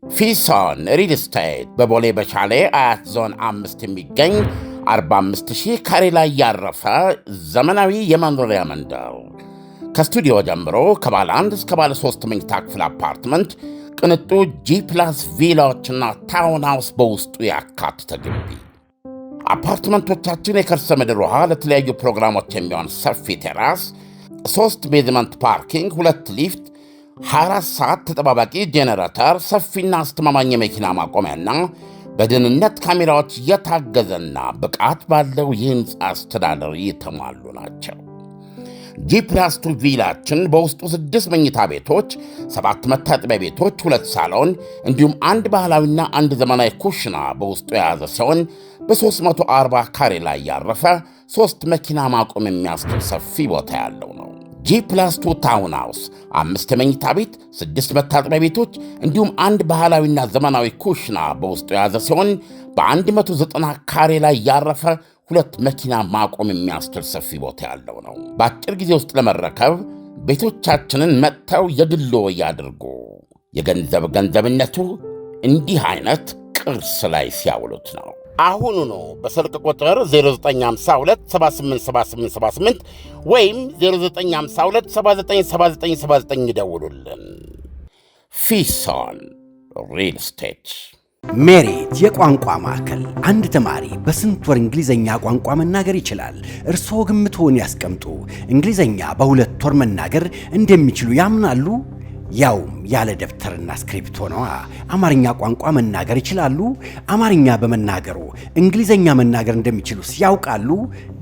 ፊሶን ሪል ስቴት በቦሌ በሻሌ አያት ዞን 5 የሚገኝ 45,000 ካሬ ላይ ያረፈ ዘመናዊ የመኖሪያ መንደር ከስቱዲዮ ጀምሮ ከባለ 1 እስከ ባለ 3 መኝታ ክፍል አፓርትመንት፣ ቅንጡ ጂ+ ቪላዎችና ታውን ሃውስ በውስጡ ያካተተ ግቢ። አፓርትመንቶቻችን የከርሰ ምድር ውሃ፣ ለተለያዩ ፕሮግራሞች የሚሆን ሰፊ ቴራስ፣ 3 ቤዝመንት ፓርኪንግ፣ 2 ሊፍት፣ 24 ሰዓት ተጠባባቂ ጄኔሬተር፣ ሰፊና አስተማማኝ የመኪና ማቆሚያና በደህንነት ካሜራዎች የታገዘና ብቃት ባለው የሕንፃ አስተዳደር የተሟሉ ናቸው። ጂ+2 ቪላችን በውስጡ 6 መኝታ ቤቶች፣ 7 መታጠቢያ ቤቶች፣ 2 ሳሎን እንዲሁም አንድ ባህላዊና አንድ ዘመናዊ ኩሽና በውስጡ የያዘ ሲሆን በ340 ካሬ ላይ ያረፈ 3 መኪና ማቆም የሚያስችል ሰፊ ቦታ ያለው ነው። ጂ+2 ታውን ሃውስ 5 መኝታ ቤት፣ 6 መታጠቢያ ቤቶች እንዲሁም አንድ ባህላዊና ዘመናዊ ኩሽና በውስጡ የያዘ ሲሆን በ190 ካሬ ላይ ያረፈ 2 መኪና ማቆም የሚያስችል ሰፊ ቦታ ያለው ነው። በአጭር ጊዜ ውስጥ ለመረከብ ቤቶቻችንን መጥተው የግሎ ያድርጉ። ገንዘብነቱ እንዲህ አይነት ቅርስ ላይ ሲያውሉት ነው። አሁኑኑ በስልክ ቁጥር 0952787878 ወይም 0952797979 ይደውሉልን። ፊሶን ሪል ስቴት። ሜሪት የቋንቋ ማዕከል። አንድ ተማሪ በስንት ወር እንግሊዘኛ ቋንቋ መናገር ይችላል? እርስዎ ግምትዎን ያስቀምጡ። እንግሊዘኛ በ2 ወር መናገር እንደሚችሉ ያምናሉ? ያውም ያለ ደብተርና ስክሪፕት ሆነዋ። አማርኛ ቋንቋ መናገር ይችላሉ? አማርኛ በመናገሩ እንግሊዘኛ መናገር እንደሚችሉስ ያውቃሉ?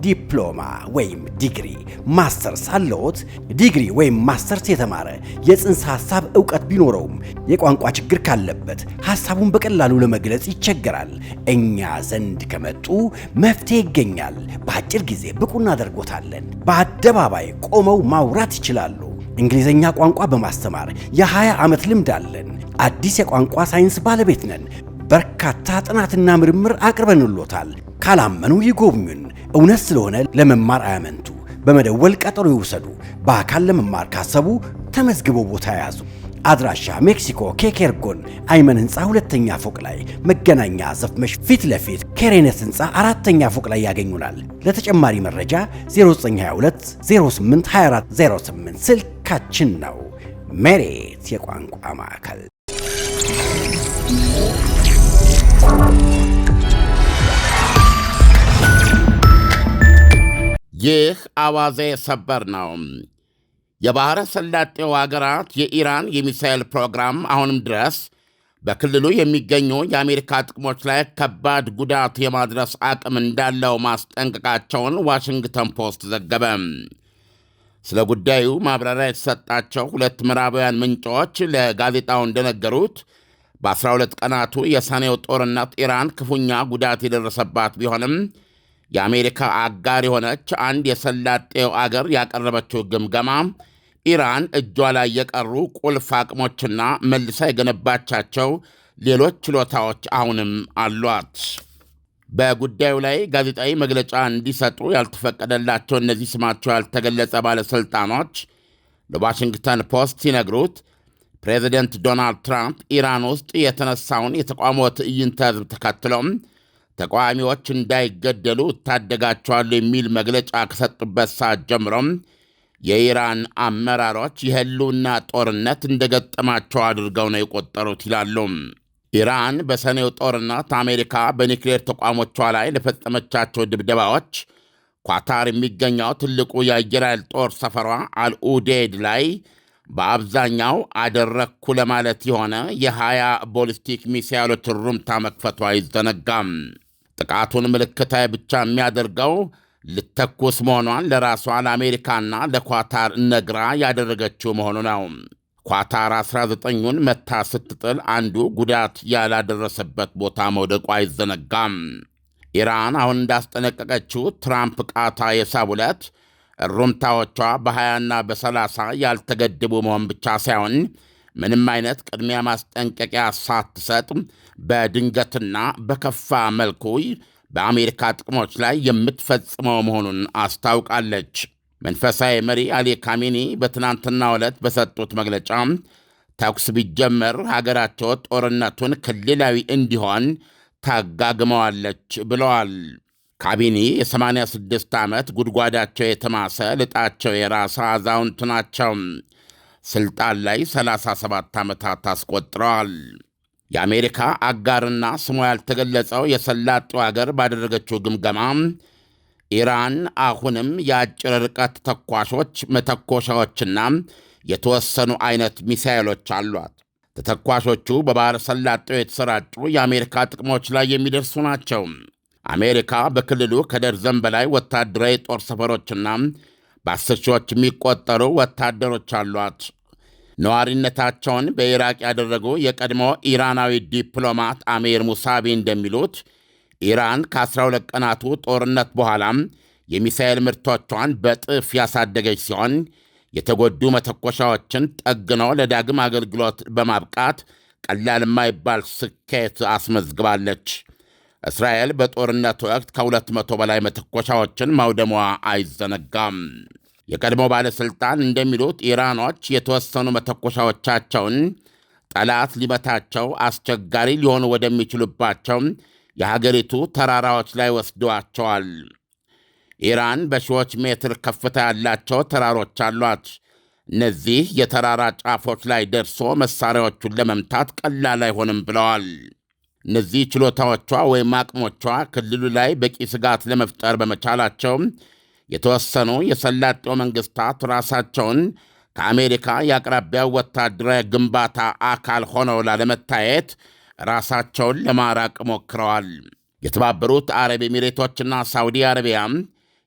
ዲፕሎማ ወይም ዲግሪ፣ ማስተርስ አለዎት? ዲግሪ ወይም ማስተርስ የተማረ የጽንሰ ሐሳብ ዕውቀት ቢኖረውም የቋንቋ ችግር ካለበት ሐሳቡን በቀላሉ ለመግለጽ ይቸገራል። እኛ ዘንድ ከመጡ መፍትሄ ይገኛል። በአጭር ጊዜ ብቁ እናደርጎታለን። በአደባባይ ቆመው ማውራት ይችላሉ። እንግሊዘኛ ቋንቋ በማስተማር የ20 ዓመት ልምድ አለን። አዲስ የቋንቋ ሳይንስ ባለቤት ነን። በርካታ ጥናትና ምርምር አቅርበንሎታል። ካላመኑ ይጎብኙን። እውነት ስለሆነ ለመማር አያመንቱ። በመደወል ቀጠሮ ይውሰዱ። በአካል ለመማር ካሰቡ ተመዝግበው ቦታ ያዙ። አድራሻ ሜክሲኮ ኬኬርጎን አይመን ህንፃ 2ኛ ፎቅ ላይ፣ መገናኛ ዘፍመሽ ፊት ለፊት ኬሬነት ህንፃ 4ኛ ፎቅ ላይ ያገኙናል። ለተጨማሪ መረጃ 0922 08 24 08 ስልካችን ነው። ሜሪት የቋንቋ ማዕከል። ይህ አዋዜ ሰበር ነው። የባሕረ ሰላጤው አገራት የኢራን የሚሳኤል ፕሮግራም አሁንም ድረስ በክልሉ የሚገኙ የአሜሪካ ጥቅሞች ላይ ከባድ ጉዳት የማድረስ አቅም እንዳለው ማስጠንቀቃቸውን ዋሽንግተን ፖስት ዘገበ። ስለ ጉዳዩ ማብራሪያ የተሰጣቸው 2 ምዕራባውያን ምንጮች ለጋዜጣው እንደነገሩት በ12 ቀናቱ የሰኔው ጦርነት ኢራን ክፉኛ ጉዳት የደረሰባት ቢሆንም የአሜሪካ አጋር የሆነች አንድ የሰላጤው አገር ያቀረበችው ግምገማ ኢራን እጇ ላይ የቀሩ ቁልፍ አቅሞችና መልሳ የገነባቻቸው ሌሎች ችሎታዎች አሁንም አሏት። በጉዳዩ ላይ ጋዜጣዊ መግለጫ እንዲሰጡ ያልተፈቀደላቸው እነዚህ ስማቸው ያልተገለጸ ባለሥልጣኖች ለዋሽንግተን ፖስት ሲነግሩት ፕሬዚደንት ዶናልድ ትራምፕ ኢራን ውስጥ የተነሳውን የተቃውሞ ትዕይንተ ሕዝብ ተከትሎም ተቃዋሚዎች እንዳይገደሉ እታደጋቸዋለሁ የሚል መግለጫ ከሰጡበት ሰዓት ጀምሮም የኢራን አመራሮች የህልውና ጦርነት እንደገጠማቸው አድርገው ነው የቆጠሩት ይላሉ። ኢራን በሰኔው ጦርነት አሜሪካ በኒውክሌር ተቋሞቿ ላይ ለፈጸመቻቸው ድብደባዎች ኳታር የሚገኘው ትልቁ የአየር ኃይል ጦር ሰፈሯ አልኡዴድ ላይ በአብዛኛው አደረግኩ ለማለት የሆነ የ20 ቦሊስቲክ ሚሳይሎች ሩምታ መክፈቷ አይዘነጋም። ጥቃቱን ምልክታዊ ብቻ የሚያደርገው ልተኩስ መሆኗን ለራሷ ለአሜሪካና ለኳታር ነግራ ያደረገችው መሆኑ ነው። ኳታር 19ኙን መታ ስትጥል አንዱ ጉዳት ያላደረሰበት ቦታ መውደቁ አይዘነጋም። ኢራን አሁን እንዳስጠነቀቀችው ትራምፕ ቃታ የሳቡለት ሩምታዎቿ በ20ና በ30 ያልተገደቡ መሆን ብቻ ሳይሆን ምንም አይነት ቅድሚያ ማስጠንቀቂያ ሳትሰጥ በድንገትና በከፋ መልኩ በአሜሪካ ጥቅሞች ላይ የምትፈጽመው መሆኑን አስታውቃለች። መንፈሳዊ መሪ አሊ ካሜኒ በትናንትናው ዕለት በሰጡት መግለጫ ተኩስ ቢጀመር ሀገራቸው ጦርነቱን ክልላዊ እንዲሆን ታጋግመዋለች ብለዋል። ካቢኔ የ86 ዓመት ጉድጓዳቸው የተማሰ ልጣቸው የራሰ አዛውንት ናቸው። ሥልጣን ላይ 37 ዓመታት አስቆጥረዋል። የአሜሪካ አጋርና ስሙ ያልተገለጸው የሰላጤው አገር ባደረገችው ግምገማ ኢራን አሁንም የአጭር ርቀት ተኳሾች መተኮሻዎችና የተወሰኑ አይነት ሚሳይሎች አሏት። ተተኳሾቹ በባሕረ ሰላጤው የተሰራጩ የአሜሪካ ጥቅሞች ላይ የሚደርሱ ናቸው። አሜሪካ በክልሉ ከደርዘን በላይ ወታደራዊ ጦር ሰፈሮችና በ10 ሺዎች የሚቆጠሩ ወታደሮች አሏት። ነዋሪነታቸውን በኢራቅ ያደረጉ የቀድሞ ኢራናዊ ዲፕሎማት አሚር ሙሳቢ እንደሚሉት ኢራን ከ12 ቀናቱ ጦርነት በኋላም የሚሳኤል ምርቶቿን በጥፍ ያሳደገች ሲሆን የተጎዱ መተኮሻዎችን ጠግነው ለዳግም አገልግሎት በማብቃት ቀላል የማይባል ስኬት አስመዝግባለች። እስራኤል በጦርነት ወቅት ከ200 በላይ መተኮሻዎችን ማውደሟ አይዘነጋም። የቀድሞ ባለሥልጣን እንደሚሉት ኢራኖች የተወሰኑ መተኮሻዎቻቸውን ጠላት ሊመታቸው አስቸጋሪ ሊሆኑ ወደሚችሉባቸው የሀገሪቱ ተራራዎች ላይ ወስደዋቸዋል። ኢራን በሺዎች ሜትር ከፍታ ያላቸው ተራሮች አሏት። እነዚህ የተራራ ጫፎች ላይ ደርሶ መሣሪያዎቹን ለመምታት ቀላል አይሆንም ብለዋል። እነዚህ ችሎታዎቿ ወይም አቅሞቿ ክልሉ ላይ በቂ ስጋት ለመፍጠር በመቻላቸው የተወሰኑ የሰላጤው መንግሥታት ራሳቸውን ከአሜሪካ የአቅራቢያው ወታደራዊ ግንባታ አካል ሆነው ላለመታየት ራሳቸውን ለማራቅ ሞክረዋል። የተባበሩት አረብ ኤሚሬቶችና ሳውዲ አረቢያም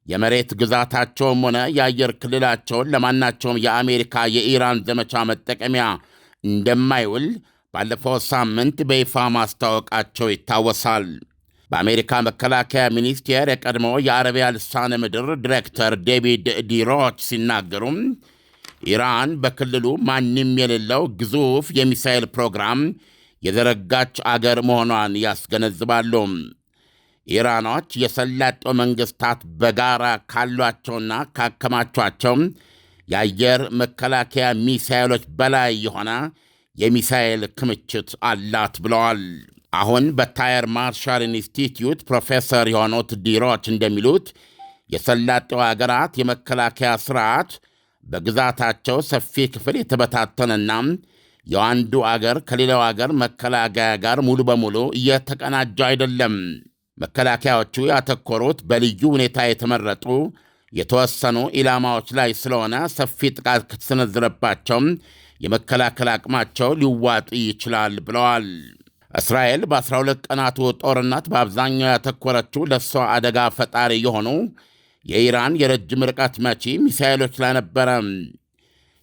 የመሬት ግዛታቸውም ሆነ የአየር ክልላቸውን ለማናቸውም የአሜሪካ የኢራን ዘመቻ መጠቀሚያ እንደማይውል ባለፈው ሳምንት በይፋ ማስታወቃቸው ይታወሳል። በአሜሪካ መከላከያ ሚኒስቴር የቀድሞ የአረቢያ ልሳነ ምድር ዲሬክተር ዴቪድ ዲሮች ሲናገሩም ኢራን በክልሉ ማንም የሌለው ግዙፍ የሚሳኤል ፕሮግራም የዘረጋች አገር መሆኗን ያስገነዝባሉ። ኢራኖች የሰላጤው መንግሥታት በጋራ ካሏቸውና ካከማቿቸው የአየር መከላከያ ሚሳኤሎች በላይ የሆነ የሚሳኤል ክምችት አላት ብለዋል። አሁን በታየር ማርሻል ኢንስቲትዩት ፕሮፌሰር የሆኑት ዲሮች እንደሚሉት የሰላጤው አገራት የመከላከያ ሥርዓት በግዛታቸው ሰፊ ክፍል የተበታተነና የአንዱ አገር ከሌላው አገር መከላከያ ጋር ሙሉ በሙሉ እየተቀናጀ አይደለም። መከላከያዎቹ ያተኮሩት በልዩ ሁኔታ የተመረጡ የተወሰኑ ኢላማዎች ላይ ስለሆነ ሰፊ ጥቃት ከተሰነዘረባቸው የመከላከል አቅማቸው ሊዋጥ ይችላል ብለዋል። እስራኤል በ12 ቀናቱ ጦርነት በአብዛኛው ያተኮረችው ለእሷ አደጋ ፈጣሪ የሆኑ የኢራን የረጅም ርቀት መቺ ሚሳኤሎች ላይ ነበረ።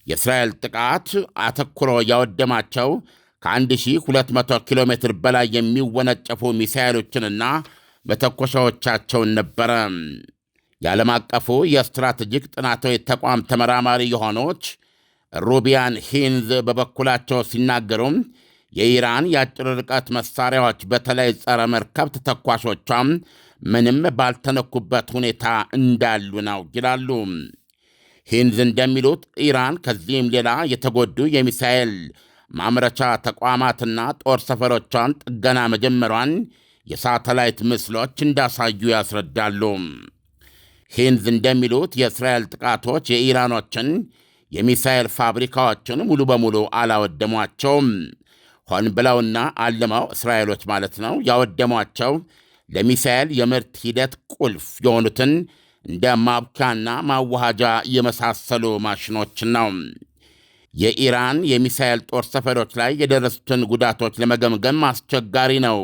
የእስራኤል ጥቃት አተኩሮ ያወደማቸው ከ1200 ኪሎ ሜትር በላይ የሚወነጨፉ ሚሳኤሎችንና መተኮሻዎቻቸውን ነበረ። የዓለም አቀፉ የስትራቴጂክ ጥናታዊ ተቋም ተመራማሪ የሆኑት ሩቢያን ሂንዝ በበኩላቸው ሲናገሩም የኢራን የአጭር ርቀት መሣሪያዎች በተለይ ጸረ መርከብ ተተኳሾቿም ምንም ባልተነኩበት ሁኔታ እንዳሉ ነው ይላሉ። ሂንዝ እንደሚሉት ኢራን ከዚህም ሌላ የተጎዱ የሚሳኤል ማምረቻ ተቋማትና ጦር ሰፈሮቿን ጥገና መጀመሯን የሳተላይት ምስሎች እንዳሳዩ ያስረዳሉ። ሂንዝ እንደሚሉት የእስራኤል ጥቃቶች የኢራኖችን የሚሳኤል ፋብሪካዎችን ሙሉ በሙሉ አላወደሟቸውም። ሆን ብለውና አልመው እስራኤሎች ማለት ነው ያወደሟቸው ለሚሳኤል የምርት ሂደት ቁልፍ የሆኑትን እንደ ማብኪያና ማዋሃጃ የመሳሰሉ ማሽኖች ነው። የኢራን የሚሳኤል ጦር ሰፈሮች ላይ የደረሱትን ጉዳቶች ለመገምገም አስቸጋሪ ነው።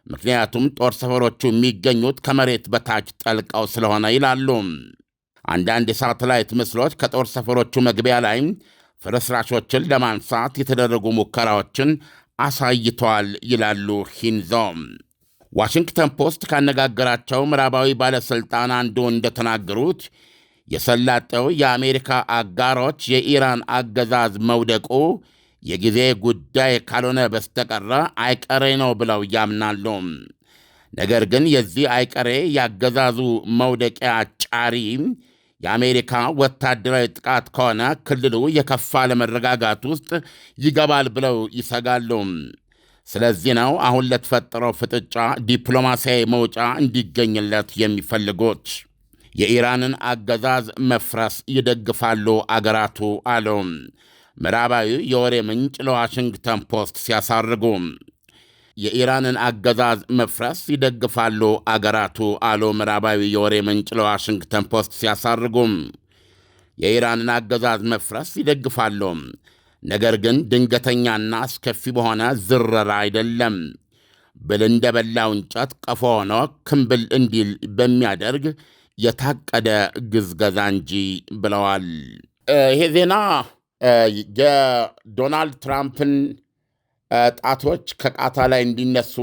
ምክንያቱም ጦር ሰፈሮቹ የሚገኙት ከመሬት በታች ጠልቀው ስለሆነ ይላሉ። አንዳንድ የሳተላይት ምስሎች ከጦር ሰፈሮቹ መግቢያ ላይ ፍርስራሾችን ለማንሳት የተደረጉ ሙከራዎችን አሳይተዋል ይላሉ ሂንዞ። ዋሽንግተን ፖስት ካነጋገራቸው ምዕራባዊ ባለሥልጣን አንዱ እንደተናገሩት የሰላጤው የአሜሪካ አጋሮች የኢራን አገዛዝ መውደቁ የጊዜ ጉዳይ ካልሆነ በስተቀረ አይቀሬ ነው ብለው ያምናሉ። ነገር ግን የዚህ አይቀሬ ያገዛዙ መውደቂያ ጫሪ የአሜሪካ ወታደራዊ ጥቃት ከሆነ ክልሉ የከፋ ለመረጋጋት ውስጥ ይገባል ብለው ይሰጋሉ። ስለዚህ ነው አሁን ለተፈጠረው ፍጥጫ ዲፕሎማሲያዊ መውጫ እንዲገኝለት የሚፈልጉት። የኢራንን አገዛዝ መፍረስ ይደግፋሉ አገራቱ አሉ ምዕራባዊ የወሬ ምንጭ ለዋሽንግተን ፖስት ሲያሳርጉ። የኢራንን አገዛዝ መፍረስ ይደግፋሉ አገራቱ አሉ ምዕራባዊ የወሬ ምንጭ ለዋሽንግተን ፖስት ሲያሳርጉ። የኢራንን አገዛዝ መፍረስ ይደግፋሉ፣ ነገር ግን ድንገተኛና አስከፊ በሆነ ዝረራ አይደለም፣ ብል እንደ በላው እንጨት ቀፎ ሆኖ ክምብል እንዲል በሚያደርግ የታቀደ ግዝገዛ እንጂ ብለዋል። ይሄ ዜና የዶናልድ ትራምፕን ጣቶች ከቃታ ላይ እንዲነሱ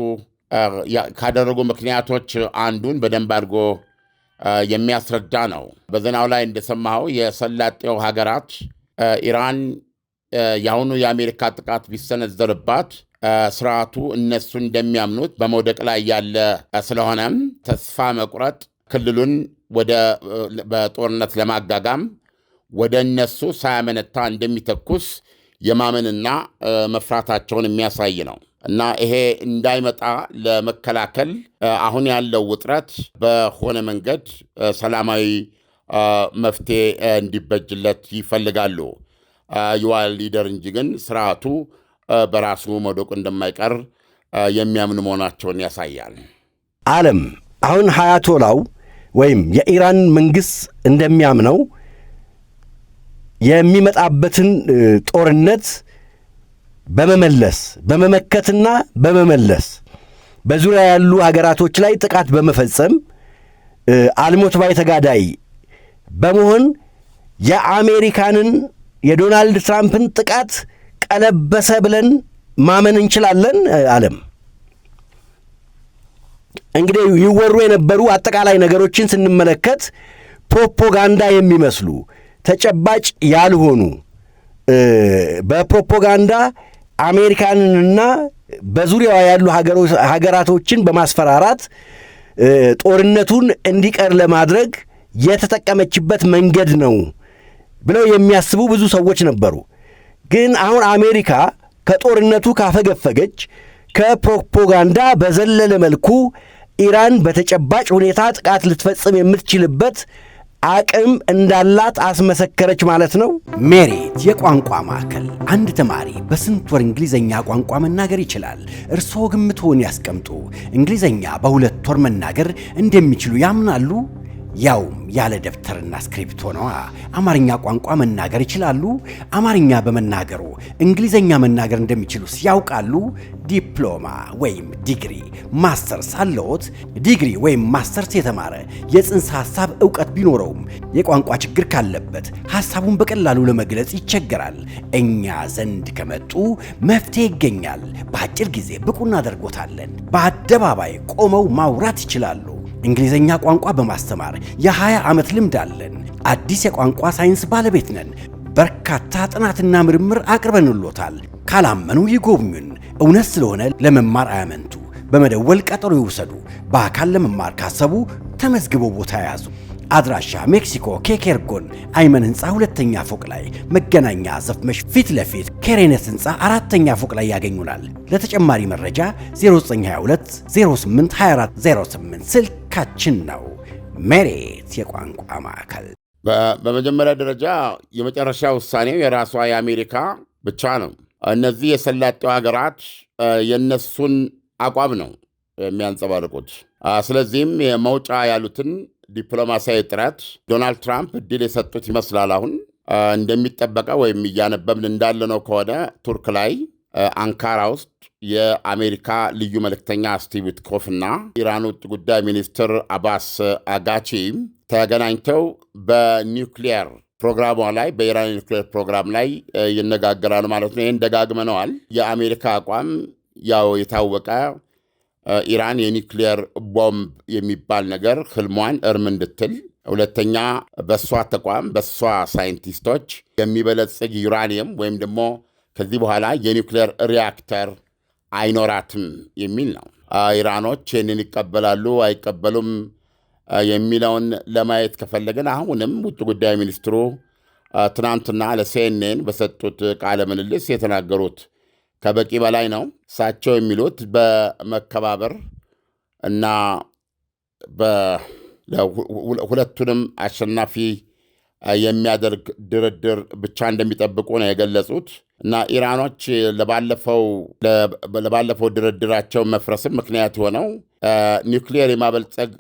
ካደረጉ ምክንያቶች አንዱን በደንብ አድርጎ የሚያስረዳ ነው። በዜናው ላይ እንደሰማኸው የሰላጤው ሀገራት ኢራን የአሁኑ የአሜሪካ ጥቃት ቢሰነዘርባት ስርዓቱ እነሱ እንደሚያምኑት በመውደቅ ላይ ያለ ስለሆነም ተስፋ መቁረጥ ክልሉን በጦርነት ለማጋጋም ወደ እነሱ ሳያመነታ እንደሚተኩስ የማመንና መፍራታቸውን የሚያሳይ ነው እና ይሄ እንዳይመጣ ለመከላከል አሁን ያለው ውጥረት በሆነ መንገድ ሰላማዊ መፍትሄ እንዲበጅለት ይፈልጋሉ የዋል ሊደር እንጂ ግን ስርዓቱ በራሱ መውደቁ እንደማይቀር የሚያምኑ መሆናቸውን ያሳያል። ዓለም አሁን ሀያቶላው ወይም የኢራን መንግሥት እንደሚያምነው የሚመጣበትን ጦርነት በመመከትና በመመለስ በዙሪያ ያሉ ሀገራቶች ላይ ጥቃት በመፈጸም አልሞት ባይ ተጋዳይ በመሆን የአሜሪካንን የዶናልድ ትራምፕን ጥቃት ቀለበሰ ብለን ማመን እንችላለን። ዓለም እንግዲህ ይወሩ የነበሩ አጠቃላይ ነገሮችን ስንመለከት ፕሮፓጋንዳ የሚመስሉ ተጨባጭ ያልሆኑ በፕሮፓጋንዳ አሜሪካንንና በዙሪያዋ ያሉ ሀገራቶችን በማስፈራራት ጦርነቱን እንዲቀር ለማድረግ የተጠቀመችበት መንገድ ነው ብለው የሚያስቡ ብዙ ሰዎች ነበሩ። ግን አሁን አሜሪካ ከጦርነቱ ካፈገፈገች ከፕሮፓጋንዳ በዘለለ መልኩ ኢራን በተጨባጭ ሁኔታ ጥቃት ልትፈጽም የምትችልበት አቅም እንዳላት አስመሰከረች ማለት ነው። ሜሪት የቋንቋ ማዕከል። አንድ ተማሪ በስንት ወር እንግሊዘኛ ቋንቋ መናገር ይችላል? እርስዎ ግምትዎን ያስቀምጡ። እንግሊዘኛ በ2 ወር መናገር እንደሚችሉ ያምናሉ? ያውም ያለ ደብተርና ስክሪፕቶ ነዋ። አማርኛ ቋንቋ መናገር ይችላሉ? አማርኛ በመናገሩ እንግሊዘኛ መናገር እንደሚችሉ ያውቃሉ? ዲፕሎማ ወይም ዲግሪ፣ ማስተርስ አለዎት? ዲግሪ ወይም ማስተርስ የተማረ የጽንሰ ሐሳብ ዕውቀት ቢኖረውም የቋንቋ ችግር ካለበት ሐሳቡን በቀላሉ ለመግለጽ ይቸገራል። እኛ ዘንድ ከመጡ መፍትሄ ይገኛል። በአጭር ጊዜ ብቁ እናደርጎታለን። በአደባባይ ቆመው ማውራት ይችላሉ። እንግሊዘኛ ቋንቋ በማስተማር የ20 ዓመት ልምድ አለን። አዲስ የቋንቋ ሳይንስ ባለቤት ነን። በርካታ ጥናትና ምርምር አቅርበንሎታል። ካላመኑ ይጎብኙን። እውነት ስለሆነ ለመማር አያመንቱ። በመደወል ቀጠሮ ይውሰዱ። በአካል ለመማር ካሰቡ ተመዝግበው ቦታ ያዙ። አድራሻ ሜክሲኮ ኬኬርጎን አይመን ህንፃ 2ኛ ፎቅ ላይ፣ መገናኛ ዘፍመሽ ፊት ለፊት ኬሬነት ህንፃ 4ኛ ፎቅ ላይ ያገኙናል። ለተጨማሪ መረጃ 0922 08 2408 ስልካችን ነው። ሜሪት የቋንቋ ማዕከል። በመጀመሪያ ደረጃ የመጨረሻ ውሳኔው የራሷ የአሜሪካ ብቻ ነው። እነዚህ የሰላጤው ሀገራት የነሱን አቋም ነው የሚያንጸባርቁት። ስለዚህም የመውጫ ያሉትን ዲፕሎማሲያዊ ጥረት ዶናልድ ትራምፕ እድል የሰጡት ይመስላል። አሁን እንደሚጠበቀው ወይም እያነበብን እንዳለነው ከሆነ ቱርክ ላይ አንካራ ውስጥ የአሜሪካ ልዩ መልእክተኛ ስቲቭ ዊትኮፍ እና ኢራን ውጭ ጉዳይ ሚኒስትር አባስ አጋቺ ተገናኝተው በኒውክሊየር ፕሮግራሟ ላይ በኢራን ኒውክሊየር ፕሮግራም ላይ ይነጋገራሉ ማለት ነው። ይህን ደጋግመነዋል። የአሜሪካ አቋም ያው የታወቀ ኢራን የኒውክሊየር ቦምብ የሚባል ነገር ህልሟን እርም እንድትል፣ ሁለተኛ በእሷ ተቋም በእሷ ሳይንቲስቶች የሚበለጽግ ዩራኒየም ወይም ደግሞ ከዚህ በኋላ የኒውክሊየር ሪያክተር አይኖራትም የሚል ነው። ኢራኖች ይህንን ይቀበላሉ አይቀበሉም የሚለውን ለማየት ከፈለግን አሁንም ውጭ ጉዳይ ሚኒስትሩ ትናንትና ለሲኤንኤን በሰጡት ቃለ ምልልስ የተናገሩት ከበቂ በላይ ነው። እሳቸው የሚሉት በመከባበር እና ሁለቱንም አሸናፊ የሚያደርግ ድርድር ብቻ እንደሚጠብቁ ነው የገለጹት እና ኢራኖች ለባለፈው ድርድራቸው መፍረስም ምክንያት የሆነው ኒውክሊየር የማበልጸግ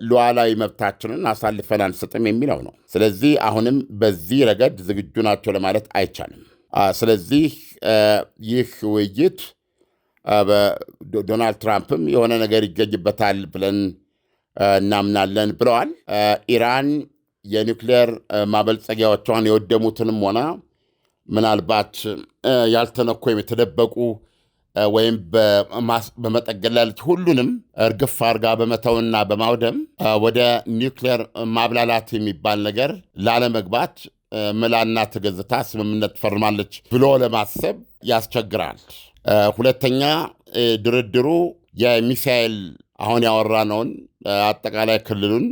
ሉዓላዊ መብታችንን አሳልፈን አንሰጥም የሚለው ነው። ስለዚህ አሁንም በዚህ ረገድ ዝግጁ ናቸው ለማለት አይቻልም። ስለዚህ ይህ ውይይት ዶናልድ ትራምፕም የሆነ ነገር ይገኝበታል ብለን እናምናለን ብለዋል። ኢራን የኒውክሌር ማበልጸጊያዎቿን የወደሙትንም ሆነ ምናልባት ያልተነኩ ወይም የተደበቁ ወይም በመጠገን ላይ ሁሉንም እርግፍ አርጋ በመተውና በማውደም ወደ ኒውክሌር ማብላላት የሚባል ነገር ላለመግባት ምላና ተገዝታ ስምምነት ፈርማለች ብሎ ለማሰብ ያስቸግራል። ሁለተኛ ድርድሩ የሚሳኤል አሁን ያወራነውን አጠቃላይ ክልሉን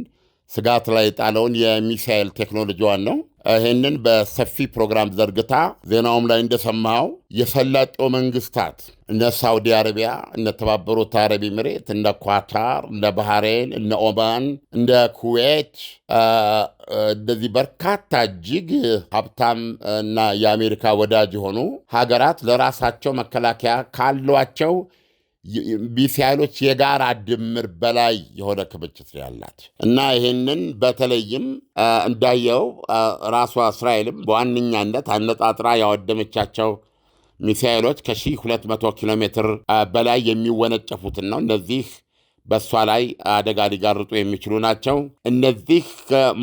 ስጋት ላይ የጣለውን የሚሳኤል ቴክኖሎጂዋን ነው። ይህንን በሰፊ ፕሮግራም ዘርግታ ዜናውም ላይ እንደሰማኸው የሰላጤው መንግስታት እነ ሳውዲ አረቢያ፣ እነ ተባበሩት አረብ ኤሚሬት፣ እነ ኳታር፣ እነ ባህሬን፣ እነ ኦማን፣ እንደ ኩዌት እንደዚህ በርካታ እጅግ ሀብታም እና የአሜሪካ ወዳጅ የሆኑ ሀገራት ለራሳቸው መከላከያ ካሏቸው ሚሳኤሎች የጋራ ድምር በላይ የሆነ ክምችት ያላት እና ይህንን በተለይም እንዳየው ራሷ እስራኤልም በዋነኛነት አነጣጥራ ያወደመቻቸው ሚሳኤሎች ከ1200 ኪሎ ሜትር በላይ የሚወነጨፉትን ነው። እነዚህ በእሷ ላይ አደጋ ሊጋርጡ የሚችሉ ናቸው። እነዚህ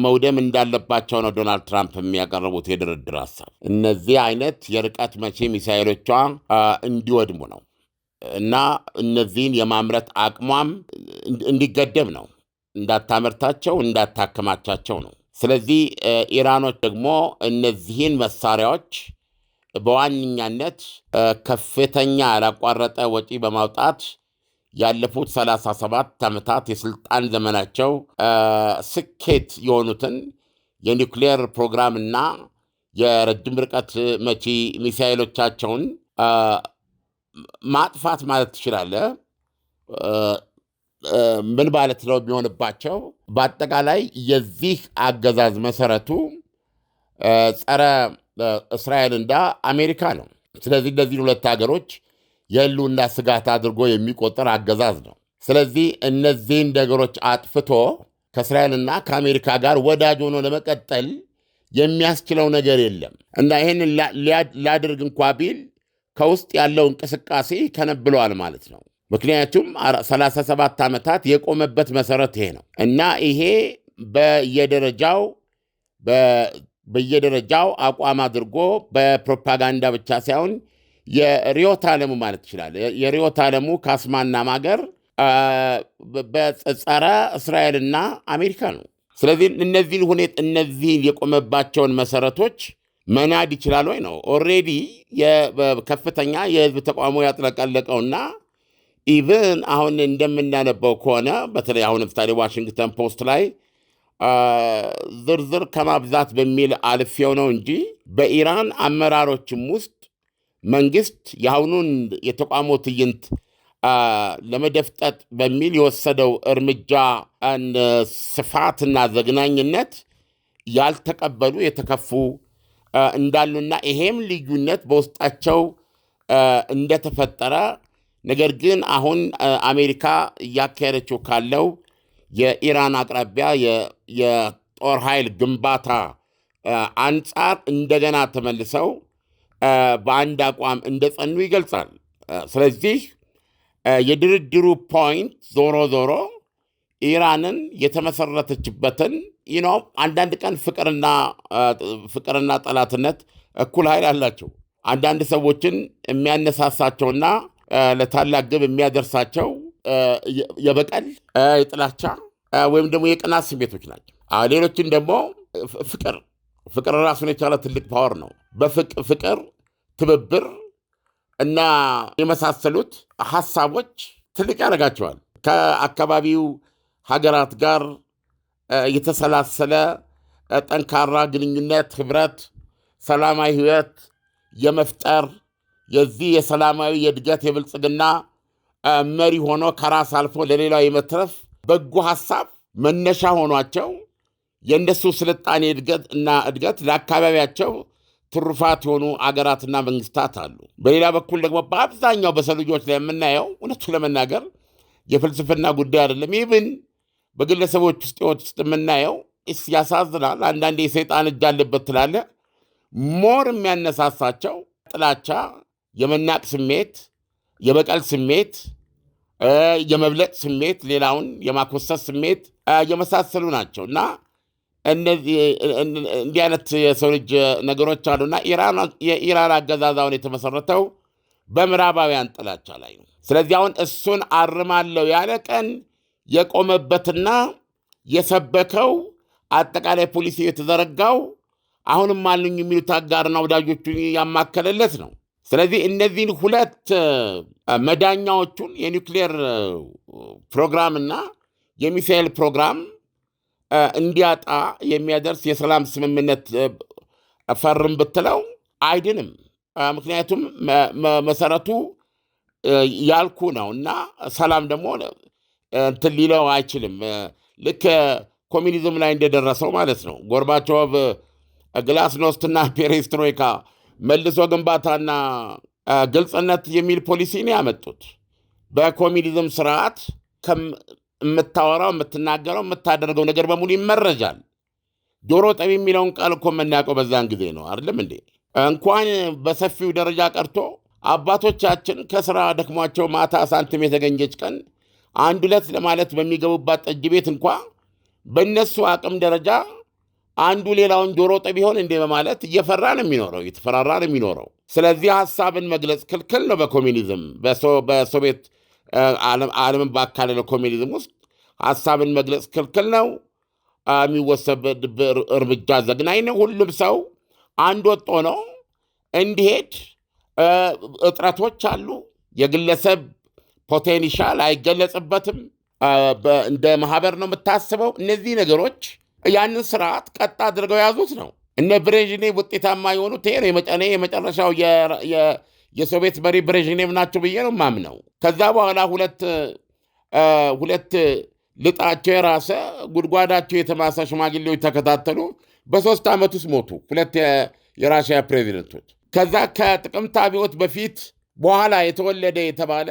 መውደም እንዳለባቸው ነው ዶናልድ ትራምፕ የሚያቀርቡት የድርድር ሀሳብ። እነዚህ አይነት የርቀት መቺ ሚሳኤሎቿ እንዲወድሙ ነው እና እነዚህን የማምረት አቅሟም እንዲገደብ ነው። እንዳታመርታቸው፣ እንዳታከማቻቸው ነው። ስለዚህ ኢራኖች ደግሞ እነዚህን መሳሪያዎች በዋነኛነት ከፍተኛ ያላቋረጠ ወጪ በማውጣት ያለፉት 37 ዓመታት የሥልጣን ዘመናቸው ስኬት የሆኑትን የኒውክሌር ፕሮግራምና የረጅም ርቀት መቺ ሚሳኤሎቻቸውን ማጥፋት ማለት ትችላለህ። ምን ማለት ነው የሚሆንባቸው? በአጠቃላይ የዚህ አገዛዝ መሰረቱ ጸረ እስራኤል እንዳ አሜሪካ ነው። ስለዚህ እነዚህን ሁለት ሀገሮች የህልውና ስጋት አድርጎ የሚቆጠር አገዛዝ ነው። ስለዚህ እነዚህን ነገሮች አጥፍቶ ከእስራኤልና ከአሜሪካ ጋር ወዳጅ ሆኖ ለመቀጠል የሚያስችለው ነገር የለም እና ይህንን ላድርግ እንኳ ቢል ከውስጥ ያለው እንቅስቃሴ ከነብለዋል ማለት ነው። ምክንያቱም 37 ዓመታት የቆመበት መሰረት ይሄ ነው እና ይሄ በየደረጃው አቋም አድርጎ በፕሮፓጋንዳ ብቻ ሳይሆን የርዕዮተ ዓለሙ ማለት ይችላል። የርዕዮተ ዓለሙ ካስማና ማገር በጸረ እስራኤልና አሜሪካ ነው። ስለዚህ እነዚህን የቆመባቸውን መሰረቶች መናድ ይችላል ወይ ነው። ኦልሬዲ ከፍተኛ የህዝብ ተቃውሞ ያጥለቀለቀውና ኢቭን አሁን እንደምናነበው ከሆነ በተለይ አሁን ለምሳሌ ዋሽንግተን ፖስት ላይ ዝርዝር ከማብዛት በሚል አልፌው ነው እንጂ በኢራን አመራሮችም ውስጥ መንግስት የአሁኑን የተቃውሞ ትዕይንት ለመደፍጠጥ በሚል የወሰደው እርምጃ ስፋትና ዘግናኝነት ያልተቀበሉ የተከፉ እንዳሉና ይሄም ልዩነት በውስጣቸው እንደተፈጠረ ነገር ግን አሁን አሜሪካ እያካሄደችው ካለው የኢራን አቅራቢያ የጦር ኃይል ግንባታ አንጻር እንደገና ተመልሰው በአንድ አቋም እንደጸኑ ይገልጻል። ስለዚህ የድርድሩ ፖይንት ዞሮ ኢራንን የተመሰረተችበትን አንዳንድ ቀን ፍቅርና ጠላትነት እኩል ኃይል አላቸው። አንዳንድ ሰዎችን የሚያነሳሳቸውና ለታላቅ ግብ የሚያደርሳቸው የበቀል የጥላቻ ወይም ደግሞ የቅናት ስሜቶች ናቸው። ሌሎችን ደግሞ ፍቅር ራሱን የቻለ ትልቅ ፓወር ነው። በፍቅር ትብብር እና የመሳሰሉት ሐሳቦች ትልቅ ያደርጋቸዋል። ከአካባቢው ሀገራት ጋር የተሰላሰለ ጠንካራ ግንኙነት፣ ህብረት፣ ሰላማዊ ህይወት የመፍጠር የዚህ የሰላማዊ የእድገት የብልጽግና መሪ ሆኖ ከራስ አልፎ ለሌላው የመትረፍ በጎ ሐሳብ መነሻ ሆኗቸው የእነሱ ስልጣኔ እድገት ለአካባቢያቸው ትሩፋት የሆኑ አገራትና መንግስታት አሉ። በሌላ በኩል ደግሞ በአብዛኛው በሰው ልጆች ላይ የምናየው እውነቱ ለመናገር የፍልስፍና ጉዳይ አይደለም። ይህን በግለሰቦች ውስጥ ህይወት ውስጥ የምናየው ያሳዝናል። አንዳንዴ የሰይጣን እጅ አለበት ትላለህ። ሞር የሚያነሳሳቸው ጥላቻ፣ የመናቅ ስሜት፣ የበቀል ስሜት፣ የመብለጥ ስሜት፣ ሌላውን የማኮሰስ ስሜት የመሳሰሉ ናቸው እና እንዲህ አይነት የሰው ልጅ ነገሮች አሉና የኢራን አገዛዛውን የተመሰረተው በምዕራባውያን ጥላቻ ላይ ነው። ስለዚህ አሁን እሱን አርማለሁ ያለ ቀን የቆመበትና የሰበከው አጠቃላይ ፖሊሲ የተዘረጋው አሁንም አሉኝ የሚሉት አጋርና ወዳጆቹን ያማከለለት ነው። ስለዚህ እነዚህን ሁለት መዳኛዎቹን የኒውክሌር ፕሮግራምና የሚሳኤል ፕሮግራም እንዲያጣ የሚያደርስ የሰላም ስምምነት ፈርም ብትለው አይድንም። ምክንያቱም መሰረቱ ያልኩ ነው እና ሰላም ደግሞ እንትን ሊለው አይችልም። ልክ ኮሚኒዝም ላይ እንደደረሰው ማለት ነው። ጎርባቾቭ ግላስኖስትና ፔሬስትሮይካ መልሶ ግንባታና ግልጽነት የሚል ፖሊሲ ነው ያመጡት። በኮሚኒዝም ስርዓት የምታወራው፣ የምትናገረው፣ የምታደርገው ነገር በሙሉ ይመረጃል። ጆሮ ጠቢ የሚለውን ቃል እኮ የምናውቀው በዛን ጊዜ ነው አይደለም እንዴ? እንኳን በሰፊው ደረጃ ቀርቶ አባቶቻችን ከስራ ደክሟቸው ማታ ሳንቲም የተገኘች ቀን አንድ ሁለት ለማለት በሚገቡባት ጠጅ ቤት እንኳ በእነሱ አቅም ደረጃ አንዱ ሌላውን ጆሮ ጠቢ ሆን እንዴ በማለት እየፈራ ነው የሚኖረው፣ እየተፈራራ ነው የሚኖረው። ስለዚህ ሐሳብን መግለጽ ክልክል ነው በኮሚኒዝም በሶቪየት ዓለምን ባካለለው ኮሚኒዝም ውስጥ ሐሳብን መግለጽ ክልክል ነው። የሚወሰድ እርምጃ ዘግናኝ ነው። ሁሉም ሰው አንድ ወጥ ሆኖ እንዲሄድ እጥረቶች አሉ። የግለሰብ ፖቴንሻል አይገለጽበትም። እንደ ማህበር ነው የምታስበው። እነዚህ ነገሮች ያንን ስርዓት ቀጥ አድርገው ያዙት ነው። እነ ብሬዥኔቭ ውጤታማ የሆኑት ይሄ ነው። የመጨረሻው የሶቪየት መሪ ብሬዥኔቭ ናቸው ብዬ ነው ማምነው። ከዛ በኋላ ሁለት ልጣቸው የራሰ ጉድጓዳቸው የተማሰ ሽማግሌዎች ተከታተሉ። በ3 ዓመት ውስጥ ሞቱ ሁለት የራሽያ ፕሬዚደንቶች። ከዛ ከጥቅምት አብዮት በፊት በኋላ የተወለደ የተባለ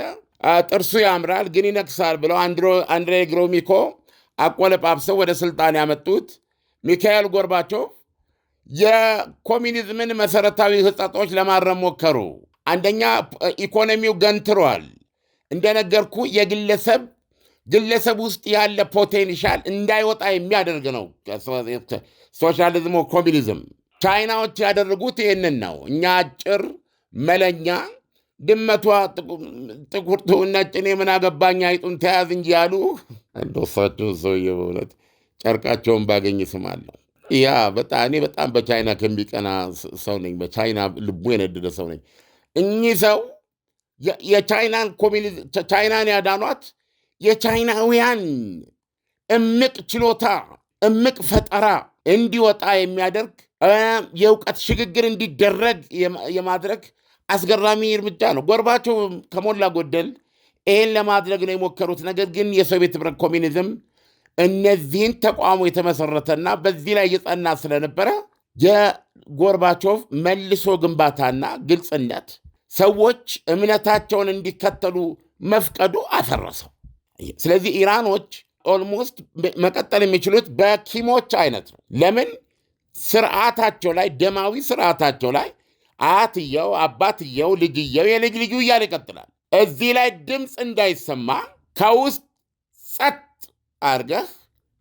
ጥርሱ ያምራል ግን ይነክሳል ብለው አንድሬ ግሮሚኮ አቆለጳብሰው ወደ ስልጣን ያመጡት ሚካኤል ጎርባቾቭ የኮሚኒዝምን መሰረታዊ ህጸጦች ለማረም ሞከሩ። አንደኛ ኢኮኖሚው ገንትሯል። እንደነገርኩ ግለሰብ ውስጥ ያለ ፖቴንሻል እንዳይወጣ የሚያደርግ ነው ሶሻሊዝም፣ ኮሚኒዝም። ቻይናዎች ያደረጉት ይህንን ነው። እኛ አጭር መለኛ ድመቷ ጥቁር ነጭ እኔ ምን አገባኝ አይጡን ተያዝ እንጂ ያሉ እንደሳቸው ሰውዬ በእውነት ጨርቃቸውን ባገኝ ስማለሁ። ያ እኔ በጣም በቻይና ከሚቀና ሰው ነኝ። በቻይና ልቡ የነደደ ሰው ነኝ። እኚህ ሰው ቻይናን ያዳኗት የቻይናውያን እምቅ ችሎታ፣ እምቅ ፈጠራ እንዲወጣ የሚያደርግ የእውቀት ሽግግር እንዲደረግ የማድረግ አስገራሚ እርምጃ ነው። ጎርባቾቭ ከሞላ ጎደል ይህን ለማድረግ ነው የሞከሩት። ነገር ግን የሶቪየት ህብረት ኮሚኒዝም እነዚህን ተቋሙ የተመሰረተና በዚህ ላይ የጸና ስለነበረ የጎርባቾቭ መልሶ ግንባታና ግልጽነት ሰዎች እምነታቸውን እንዲከተሉ መፍቀዱ አፈረሰው። ስለዚህ ኢራኖች ኦልሞስት መቀጠል የሚችሉት በኪሞች አይነት ነው። ለምን? ስርዓታቸው ላይ ደማዊ ስርዓታቸው ላይ አያትየው፣ አባትየው፣ ልጅየው፣ የልጅ ልጁ እያለ ይቀጥላል። እዚህ ላይ ድምፅ እንዳይሰማ ከውስጥ ጸጥ አድርገህ